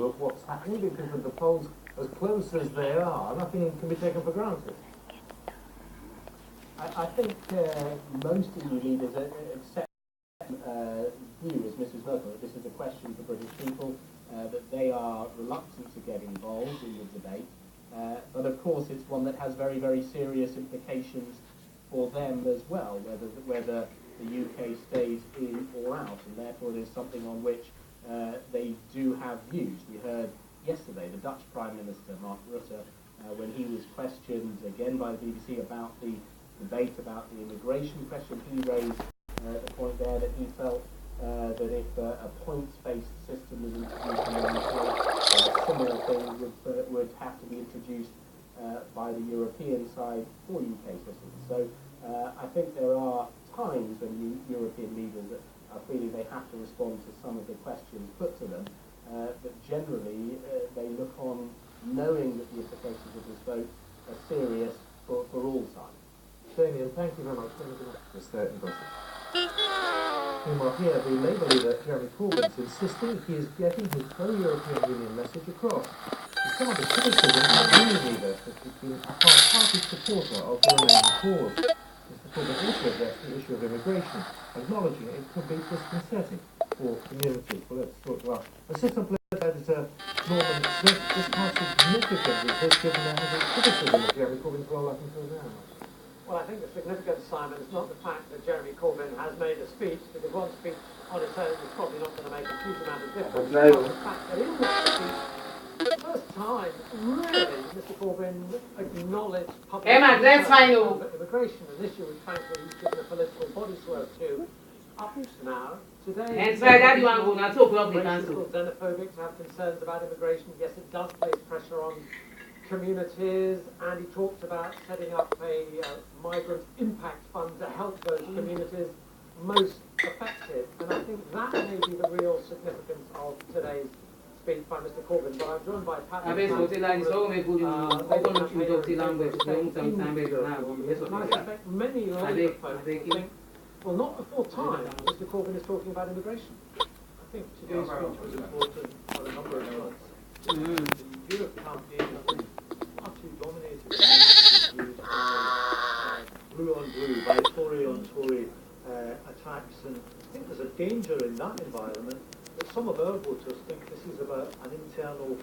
of what's happening, because with the polls as close as they are, nothing can be taken for granted. I think most EU leaders accept view as Mrs. Merkel that this is a question for British people, that they are reluctant to get involved in the debate, but of course it's one that has very, very serious implications for them as well, whether the UK stays in or out, and therefore it is something on which they do have views. We heard yesterday the Dutch Prime Minister, Mark Rutte, when he was questioned again by the BBC about the debate about the immigration question, he raised the point there that he felt that if a points-based system was introduced in the UK, similar things would have to be introduced by the European side for UK citizens. So I think there are times when European leaders are feeling they have to respond to some of the questions put to them, but generally they look on knowing that the implications of this vote are serious for all sides. Damien, thank you very much. Meanwhile, here, the Labour leader, Jeremy Corbyn, is insisting he is getting his pro-European Union message across. He started criticism of the Union leader that he's been a half-hearted supporter of the Remain cause. Mr Corbyn also addressed the issue of immigration, acknowledging it could be disconcerting for communities. Well, let's talk to our Assistant Political Editor, Norman Smith. Just how significant is this, given there has been criticism of Jeremy Corbyn's role up until now? Well, I think the significance, Simon, is not the fact that Jeremy Corbyn has made a speech, because one speech on its own is probably not going to make a huge amount of difference. But the fact that in that speech, for the first time, really, Mr Corbyn acknowledged public immigration, an issue which, frankly, he's given a political body swerve to up to now. Today, racist or xenophobic to have concerns about immigration. Yes, it does place pressure on communities, and he talked about setting up a migrant impact fund to help those communities most affected. And I think that may be the real significance of today's speech by Mr Corbyn. But I'm joined by Pat. And I suspect many Labour folks think, well, not the fourth time Mr Corbyn is talking about immigration. I think today's speech was important for a number of reasons. The Europe campaign dominated blue on blue, by Tory on Tory attacks, and I think there's a danger in that environment that some of our voters think this is about an internal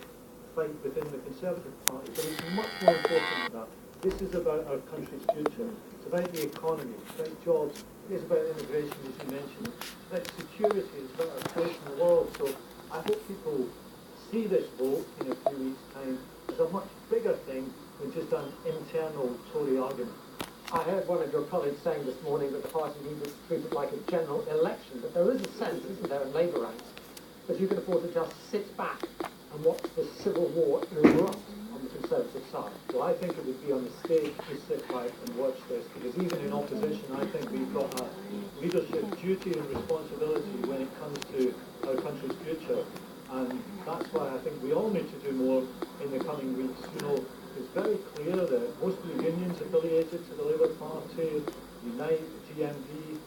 fight within the Conservative Party, but it's much more important than that. This is about our country's future. It's about the economy, it's about jobs, it is about immigration, as you mentioned, it's about security, it's about our place in the world. So I hope people see this vote in a few weeks' time as a much bigger thing than just an internal Tory argument. I heard one of your colleagues saying this morning that the party needs to treat it like a general election, but there is a sense, isn't there, in Labour ranks, that you can afford to just sit back and watch the civil war erupt on the Conservative side. Well, I think it would be a mistake to sit back and watch this, because even in opposition, I think we've got a leadership duty and responsibility when it comes to our country's future. And that's why I think we all need to do more in the coming weeks. You know, it's very clear that most of the unions affiliated to the Labour Party, Unite, the GMB,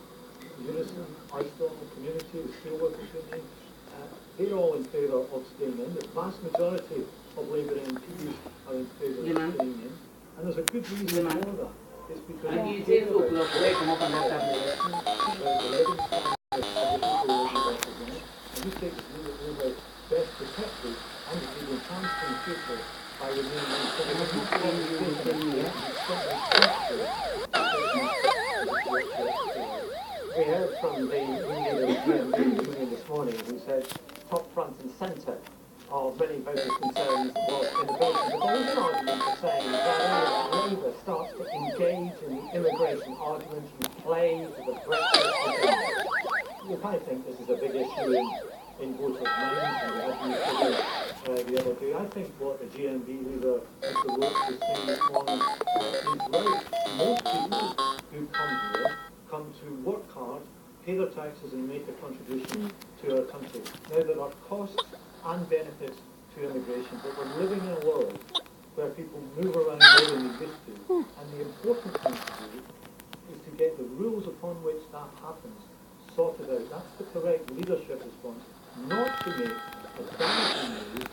Unison, Alstom, Community, the Steelworkers Union, they're all in favour of staying in. The vast majority of Labour MPs are in favour of staying in. And there's a good reason for that. It's because we take the best protected and the enhanced in future by remaining We heard from the leader of the Union this morning, who said top front and centre of many voters' concerns was immigration. But there is an argument for saying that if Labour starts to engage in the immigration argument and play to the Brexit agenda, you kind of think this is a big issue in voters' minds, and we had the other day. I think what the GMB leader, Mr. Roach, was saying this morning is right. Most people who come here come to work hard, pay their taxes and make a contribution to our country. Now there are costs and benefits to immigration, but we're living in a world where people move around more than they used to, and the important thing to do is to get the rules upon which that happens sorted out. That's the correct leadership response, not to make a damaging move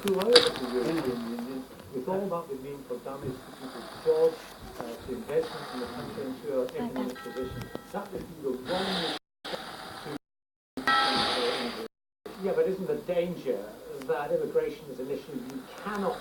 pull out of the European Union, with all that would mean for damage to people's jobs, to investment in the country and to our economic position. That would be the wrong Yeah, but isn't the danger that immigration is an issue you cannot